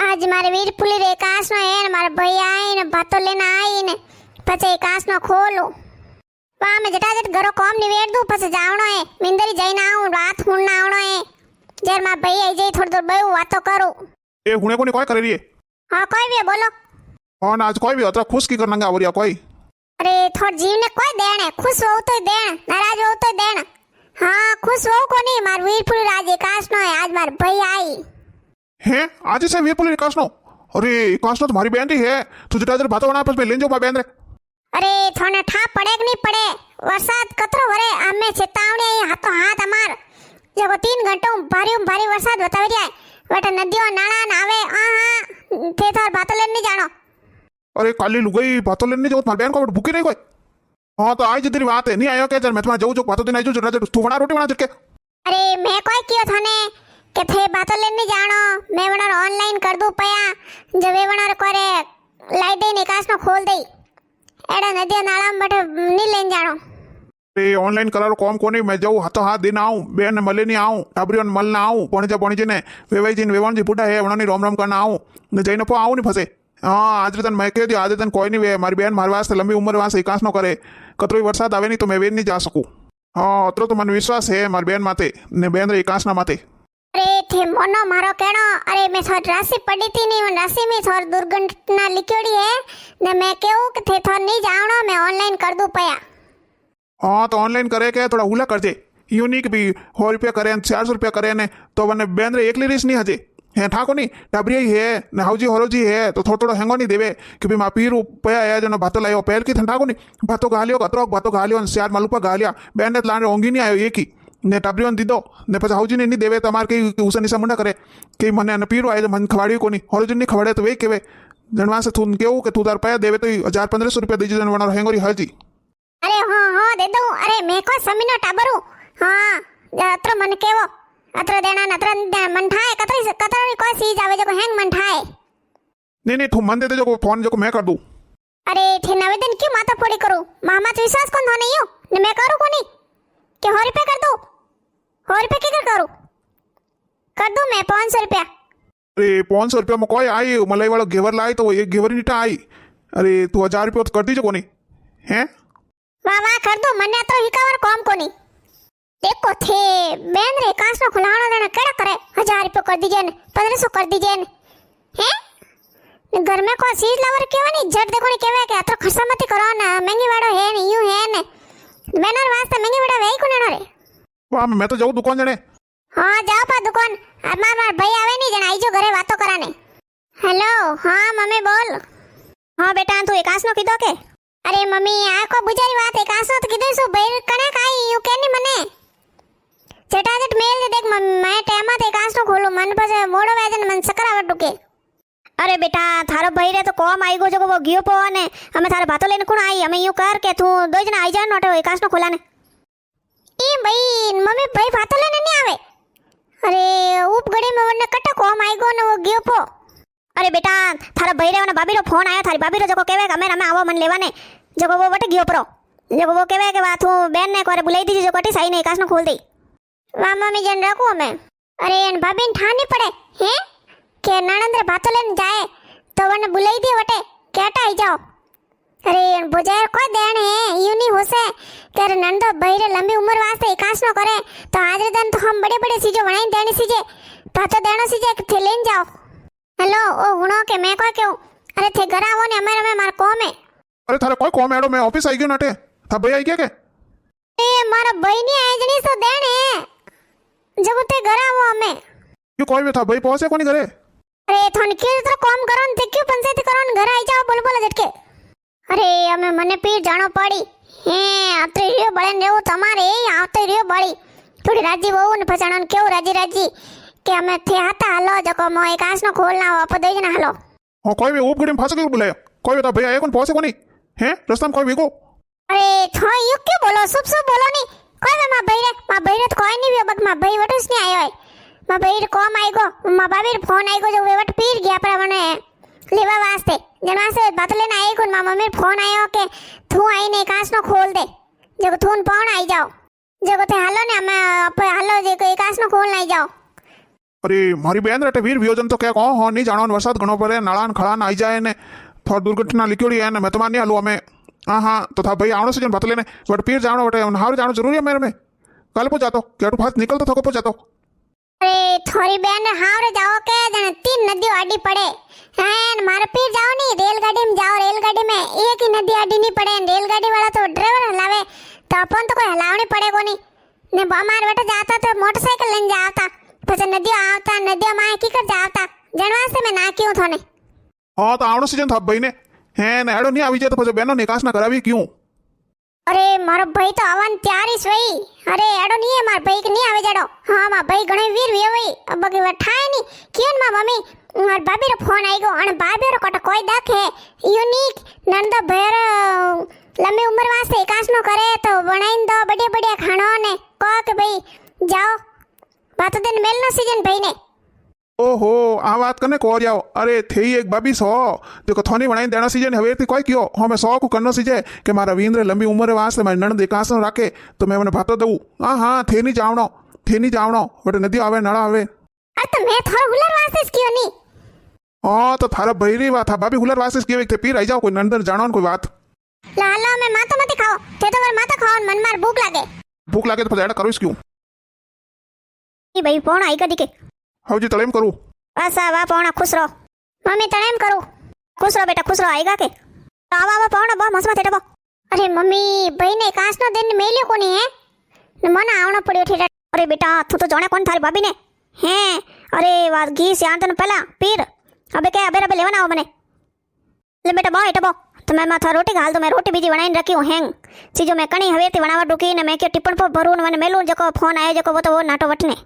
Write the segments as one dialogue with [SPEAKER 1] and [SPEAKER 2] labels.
[SPEAKER 1] आज मारे वीर पुली रे कास नो है मारे भैया आई ने भातो लेना आई ने पछे कास नो खोलो वा में जटाजट घरो काम निवेड़ दूं पछे जावणो है मिंदरी जईने आऊं रात हुण आवणो है जेर मा भैया आई जई थोड़ी दूर बेऊ वातो करू
[SPEAKER 2] ए हुणे कोनी कोई करे रे
[SPEAKER 1] हां कोई भी बोलो
[SPEAKER 2] हां आज कोई भी अतरा खुश की करना आवरिया कोई
[SPEAKER 1] अरे थोड़ जीव ने कोई देण है खुश हो तो देण नाराज हो तो देण हां खुश हो कोनी मार वीर पुली राज कास नो है आज मार भैया आई
[SPEAKER 2] है आज से वीरपुल कासनो अरे कासनो तुम्हारी बहन ही है तू जटाजट भातो बना पे ले जो बहन रे
[SPEAKER 1] अरे थोने ठा पड़े कि नहीं पड़े वरसाद कतरो वरे आमे चेतावनी आई हाथों हाथ अमार जब 3 घंटों भारी वरसाद बतावी जाए बेटा नदियों नाला नावे हां थे थार भातो लेने जानो
[SPEAKER 2] अरे काली लुगाई भातो लेने जो तुम्हारी बहन को भूखी नहीं कोई हां तो आज तेरी बात है नहीं आयो के चल मैं तुम्हारा जाऊ जो भातो दिन आई जो जटाजट तू बना रोटी बना झटके
[SPEAKER 1] अरे मैं कोई कियो थाने के थे भातो लेने जानो मैं वणार ऑनलाइन कर दूं पया जब वणार करे लाइट दे निकास नो खोल दई एड़ा नदिया नाला में बैठे नहीं लेन जानो
[SPEAKER 2] अरे ऑनलाइन करारो कॉम कोनी मैं जाऊ हाथों हाथ दिन आऊं बेन ने मले नहीं आऊं टाबरियन मल ना आऊं पणीजे ने वेवाई जी वेवण जी बुढ़ा है उन्होंने रोम रोम करना आऊं ने जईने पो आऊं नहीं फसे हां आज तन मैं कह दियो आज तन कोई नहीं वे मारी बहन मार वास्ते लंबी उम्र वास्ते कास नो करे कतरो वरसाद आवे नहीं तो मैं वेन नहीं जा सकूं हां अतरो तो मन विश्वास है मारी बहन माते ने बहन रे कास ना माते
[SPEAKER 1] अरे थे मोनो मारो केणो अरे मैं थोड़ राशि पड़ी थी नहीं राशि में थोड़ दुर्घटना लिखोड़ी है ने मैं कहूं कि थे थोड़ नहीं जावणो मैं ऑनलाइन कर दूं पया
[SPEAKER 2] हाँ तो ऑनलाइन करे के थोड़ा हुला करजे यूनिक भी 100 रुपया करे 400 रुपया करे ने तो वने बेन रे एकली रीस नहीं हजे है ठाको नहीं टाबरिया ही है ने हाउजी हरोजी है तो थोड़ा थोड़ा हेंगो नहीं देवे कि भाई मा पीर पया है जो भातो लायो पैर की ठंडा को नहीं भातो गालियो कतरो भातो गालियो चार मालूपा गालिया बेन ने लाने ओंगी नहीं आयो एक ही ने टाबरियों दीदो ने पछा हाउजी ने नहीं देवे तमार के उसा निसा मुंडा करे कि मने ने पीरो आए मन खवाड़ी कोनी हरोजी नहीं खवाड़े तो वे केवे जनवा से थून केऊ के तू तार पया देवे तो 1500 रुपया दीजे जन वणार हेंगोरी हजी
[SPEAKER 1] अरे हां दे दूं अरे मैं को समीनो टाबरू हां अत्र मन केवो अत्र देना नत्र मन ठाए कतरी कोई चीज आवे जो हैंग मन ठाए
[SPEAKER 2] नहीं तू मन दे दे जो फोन जो मैं कर दूं
[SPEAKER 1] अरे थे निवेदन क्यों माथा फोड़ी करूं मामा तो विश्वास कोन होने यो ने मैं करू कोनी के 100 रुपया कर दो 100 रुपया की कर दूं मैं 500 रुपया
[SPEAKER 2] अरे 500 रुपया में कोई आई मलाई वाला घेवर लाई तो एक घेवर नीटा आई अरे तू 1000 रुपया तो कर दीजो कोनी हैं
[SPEAKER 1] वाह कर दो मने तो हिकावर कॉम कोनी देखो थे बेन रे कास नो खुलाणो देना केड़ा करे 1000 रुपया कर दीजिए ने 1500 कर दीजिए ने हैं घर में को चीज लवर केवा नहीं झट देखो ने केवे के अत्र खर्चा मत करो ना महंगी वाड़ो है ने यूं है ने बेनर वास्ते महंगी वाड़ा वेई कोने रे
[SPEAKER 2] वाह मैं तो जाऊं दुकान जने
[SPEAKER 1] हां जाओ पा दुकान मार भाई आवे नहीं जण आई जो घरे बातो कराने हेलो हां मम्मी बोल हां बेटा तू एकास नो कीधो के अरे मम्मी आ को बुजारी बात एकास नो तो कीधो सो बेर कने काई यू केनी मने चटाचट मेल दे देख मम्मी मैं टेमा ते एकास नो खोलू मन पसे मोड़ो वेजन मन सकरावट के अरे बेटा थारो भाई रे तो कोम आई गो जो वो गियो पो ने हमें थारे भातो लेने कोण आई हमें यू कर के तू दो जना आई जा नोटे एकास नो खोलाने ई भाई मम्मी भाई भातो लेने नहीं आवे अरे उप घड़ी में वने कट्टा कोम आई गो ने वो गियो पो अरे बेटा थारा भाई रे भाभी रो फोन आया थारी भाभी रो जको केवे के हमें आवो मन लेवाने जको वो वटे गियो परो जको वो केवे के बात हूं बेन ने करे बुलाई दीजी जो कटी सही ने एकास नो खोल दई वा मम्मी जन रखो हमें अरे एन भाभी ने ठानी पड़े हैं के नणंद भातो लेने जाए तो वने बुलाई दी वटे केटा आई जाओ अरे एन बुझाए कोई देण है यू नहीं होसे के नंद भाई रे लंबी उम्र वास्ते एकास नो करे तो आज दिन तो हम बड़े बड़े चीजों बनाई देनी सीजे भातो देना सीजे के थे लेन जाओ हेलो ओ गुणो के मैं कोई क्यों अरे थे घर आवो ने हमारे में मार कोम है
[SPEAKER 2] अरे थारे कोई कॉम एडो मैं ऑफिस आई गयो नटे था भाई आई गया के
[SPEAKER 1] ए मारा भाई नहीं आए जनी सो देण है जब ते घर आवो हमें
[SPEAKER 2] क्यों कोई भी था भाई पहुंचे कोनी घरे
[SPEAKER 1] अरे थोन के तो काम करोन ते क्यों पंचायत करोन घर आई जाओ बोल झटके अरे हमें मने पीर जानो पड़ी हे आते रियो बळन रेव तमारे आते रियो बड़ी थोड़ी राजी वो ने फसाणन केव राजी के हमें थे हाथा हलो जको मो एक आस नो खोलना हो आप दे जना हलो
[SPEAKER 2] हां कोई भी ऊप घड़ी में फंस के बुलाया कोई भी था भाई आए कोन पहुंचे कोनी हैं रास्ता में कोई भी को
[SPEAKER 1] अरे थो यू क्यों बोलो सब बोलो नहीं कोई में मा भाई रे तो कोई नहीं भी बक मा भाई वटस नहीं आयो है मा भाई रे कॉम आई गो मा भाभी रे फोन आई गो जो वेवट पीर गया पर मने लेवा वास्ते जना से बात लेना आई कोन मा मम्मी फोन आयो के तू आई ने कास नो खोल दे जब थून पाउन आई जाओ जब ते हालो ने हमें हालो जे कोई कास नो खोल नहीं जाओ
[SPEAKER 2] અરે મારી બેન રેટે વીર વિયોજન તો ક્યાંક હો નહીં જાણો ને વરસાદ ઘણો પડે નાળાન ખળાન આવી જાય ને થોડી દુર્ઘટના લીકડી ને મેં તમારે નહીં હાલું અમે હા તો થા ભાઈ આવણો છે ભાત લેને બટ પીર જાણો વટે હારું જાણો જરૂરી મેરે મેં कल पो जातो केटू फास्ट निकलतो थको पो जातो
[SPEAKER 1] अरे थोड़ी बहन हावरे जाओ के जने 3 नदी आडी पड़े हैं मारे पीर जाओ नहीं रेलगाड़ी में जाओ रेलगाड़ी में एक ही नदी आडी नहीं पड़े रेलगाड़ी वाला तो ड्राइवर हलावे तो अपन तो कोई हलावनी पड़े को नहीं ने हमारे बेटा जाता तो मोटरसाइकिल लेने जाता પછી નદીઓ આવતા નદીઓમાં કી કર જાવતા જણવાસે મેં નાખ્યું થોને
[SPEAKER 2] હા તો આવણો સીઝન થા ભાઈ ને હે ને એડો નહીં આવી જાય તો પછી બેનો નિકાસ ના કરાવી ક્યું
[SPEAKER 1] અરે મારો ભાઈ તો આવન ત્યારી સઈ અરે એડો નહીં માર ભાઈ કે નહીં આવે જડો હા માર ભાઈ ઘણી વીર વેવઈ બગી વઠાય ની કેન માં મમ્મી માર ભાભી રો ફોન આવી ગયો અને ભાભી રો કટ કોઈ દાખે યુનિક નંદ ભેર લંબી ઉંમર વાસ્તે એકાસ નો કરે તો બનાઈન દો બડે બડે ખાણો ને કો કે ભાઈ જાઓ બાત દિન મેલ નો સીઝન ભાઈ ને
[SPEAKER 2] ओहो आ बात करने को जाओ अरे थे एक बाबी सौ जो कथौनी बनाई देना सीजन हवे थी कोई क्यों हमें 100 को करना सीजे कि मारा वींद्र लंबी उम्र वास्ते मारी नणंद एकास राखे तो मैं मैंने भातो दऊं हाँ थे नहीं जावणो बटे नदी आवे नड़ा आवे
[SPEAKER 1] अरे तो मैं थारो हुलर वास्ते क्यों नहीं
[SPEAKER 2] हाँ तो थारा भैरी बात था भाभी हुलर वास्ते क्यों थे पीर आई जाओ कोई नंदन जानो कोई बात
[SPEAKER 1] लाला मैं माता मत खाओ ते तो माता खाओ मन मार भूख लागे
[SPEAKER 2] तो फिर करो क्यों
[SPEAKER 1] ई भाई फोन आई कदी के
[SPEAKER 2] हाँ जी तलेम करूँ
[SPEAKER 1] बस आवा पौना खुश रहो मम्मी तलेम करूँ खुश रहो बेटा खुश रहो आएगा के आवा आवा पौना बा मसमा थे डबो अरे मम्मी भाई ने कास नो दिन मेल्यो कोनी है ने मन आवणो पड्यो ठे अरे बेटा तू तो जाने कौन थारी भाभी ने हैं अरे वात घी से आंतन पहला पीर अबे के अबे रबे लेवना आओ मने ले बेटा बो एटबो तो मैं माथा रोटी घाल तो मैं रोटी बीजी बनाई रखी हूं हैंग सीजो मैं कणी हवे थी बनावा डुकी ने मैं के टिप्पण पर भरून मैंने मेलू जको फोन आयो जको वो तो वो नाटो वटने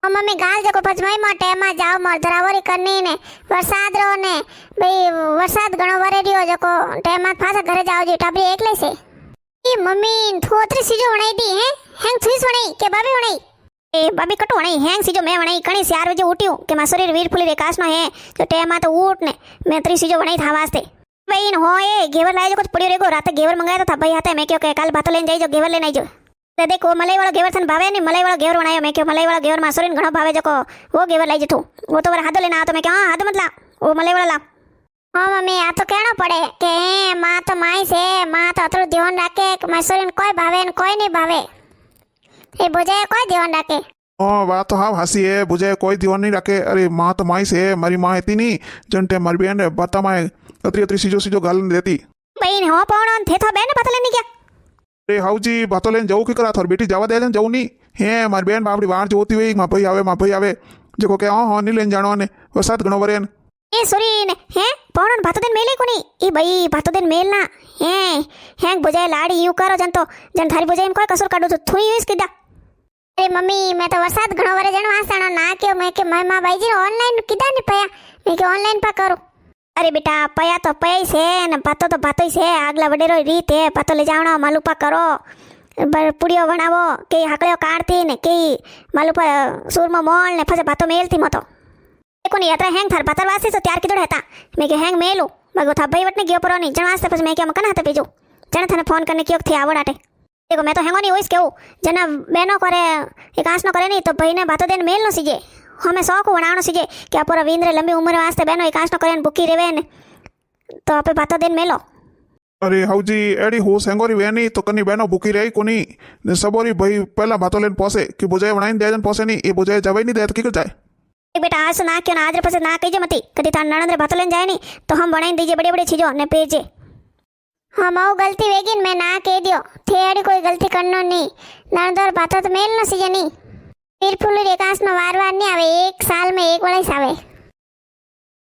[SPEAKER 1] मम्मी गाल जको पचमाई में टेमा जाओ मोर धरावरी करनी ने वरसाद रो ने भाई वरसाद घणो वरे रियो जको टेमा पाछा घरे जाओ जी टाबरी एकले से ई मम्मी थोतरी सीजो वणाई दी है हैंग थुईस वणाई के बाबी वणाई ए बाबी कटो वणाई हैंग सीजो मैं वणाई कणी 4 बजे उठ्यो के मा शरीर वीर फुली रे कास नो है तो टेमा तो उठ ने मैं त्री सीजो वणाई था वास्ते भाई न होए घेवर लाए जो कुछ पड़ियो रेगो रात घेवर मंगाया था भाई हाथे मैं क्यों के काल भातो लेन जाई जो घेवर लेन आई जो ते देखो मलाई वाला घेवर थन भावे नहीं मलाई वाला घेवर बनायो मैं क्यों मलाई वाला घेवर मासुरीन घणो भावे जको वो घेवर लाई जथू वो तो वर हादो लेना आ तो मैं क्या हादो मत ला वो मलाई वाला ला हां मम्मी आ तो कहणो पड़े के मां तो माई से मां तो अतरो ध्यान राखे कि मासुरीन कोई भावे न कोई नहीं भावे ए बुझे कोई ध्यान राखे
[SPEAKER 2] हाँ बात तो हाँ हंसी है बुझे कोई ध्यान नहीं रखे अरे माँ तो माई से मारी माँ इतनी नहीं जंटे मारी बहन बता माए अतरी सीजो गाल देती
[SPEAKER 1] बहन हो पौणो थे तो बहन पता लेनी क्या
[SPEAKER 2] अरे हाउ जी भातो लेन जाऊ की करा थोर बेटी जावा दे जाऊ नहीं हे मारी बहन बापड़ी वार जोती हुई माँ भाई आवे जो के हाँ नहीं लेन जानो ने वरसाद घणो वरे
[SPEAKER 1] ए सॉरी ने हैं पौणो भातो दिन मेले कोनी ई भाई भातो दिन मेल ना हैं हैंग बुझाए लाड़ी यूं करो जन थारी बुझाए कोई कसर काढो तो थुई हुईस किदा अरे मम्मी मैं तो वरसाद घणो वरे जण वासणो ना क्यों मैं के मां भाई जी ऑनलाइन किदा नहीं पया मैं के ऑनलाइन पा करो अरे बेटा पया तो पया से ने भातो तो भातो से आगला वडेरो रीत है भातो ले जावणो मालूपा करो पुड़ियो बनावो के हाकड़ियो काढती ने के मालूपा सूरमा मोल ने फसे भातो मेलती मतो कोनी यात्रा हैंग थार भातर वासी तो तैयार किदो रहता मैं के हैंग मेलू बगो था भाई वटने गयो परो नहीं जण वास्ते પછી मैं के मकन हाथे भेजो जण थाने फोन करने क्यों थे आवड़ाटे देखो मैं तो हैंगो नहीं होइस केऊ जना बेनो करे एकास नो करे नहीं तो भाई ने भातो देन मेल नो सीजे हमें 100 को वणावनो सीजे कि आ पूरा वींद्र लंबी उम्र वास्ते बेनो एकास नो करे भूखी रेवे ने तो आपे भातो देन मेलो
[SPEAKER 2] अरे हाउ जी एडी हो सेंगोरी वेनी तो कनी बहनो भूखी रही कोनी ने सबोरी भाई पहला भातो लेन पोसे कि बुझाए वणाइन दे जन पोसे नहीं ए बुझाए जवाई नहीं दे तो की कर जाए
[SPEAKER 1] बेटा आज ना क्यों ना आज पसे ना कहिजे मती कदी तार नणंद्र भातो लेन जाए नहीं तो हम वणाइन दीजे बड़े बड़े चीजो ने पेजे हम आओ गलती वेगिन मैं ना कह दियो थेड़ी कोई गलती करनो नहीं नणंदर भातो तो मेल न सीजे नहीं फिर फुल एकास नो वार नहीं आवे 1 साल में 1 वळाईस आवे